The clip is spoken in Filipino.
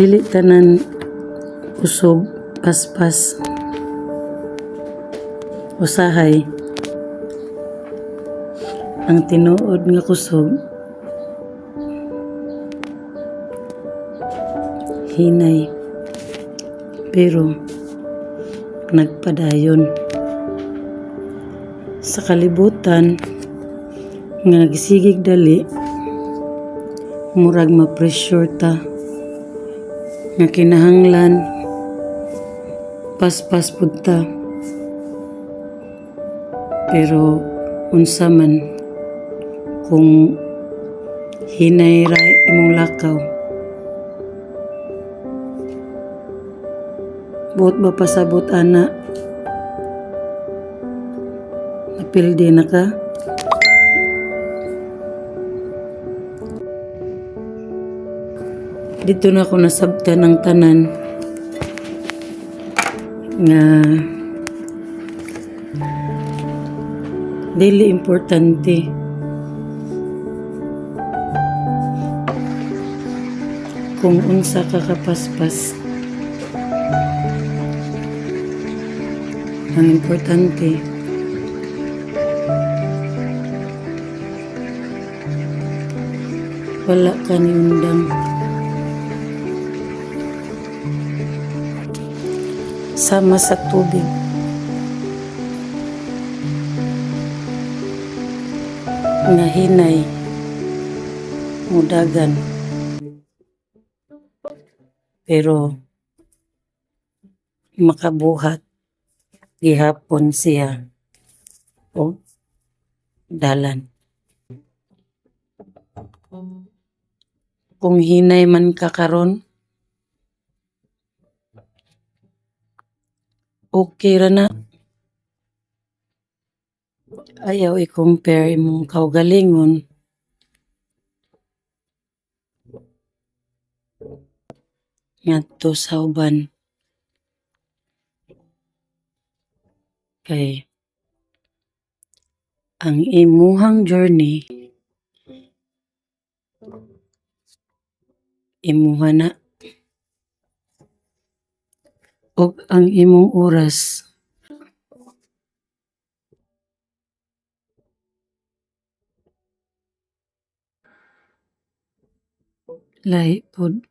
Dili tanan kusog, paspas, usahay. Ang tinuod nga kusog, hinay, pero nagpadayon. Sa kalibutan nga nagisigig dali, murag ma-pressure ta nga kinahanglan paspas pud ta. Pero unsa man kung hinay ra imong lakaw, buot ba pasabot ana napildi na ka? Dito na ako nasabtan ng tanan nga dili importante kung unsa ka kapaspas. Ang importante wala ka ni undang. Sama sa tubig. Nga hinay, mudagan. Pero makabuhat gihapon siya o dalan. Kung hinay man ka karon, okay ra na. Ayaw i-compare imong kaugalingon ngadto sa uban. Kay ang imuhang journey imuha na, ug ang imong oras lahi pod.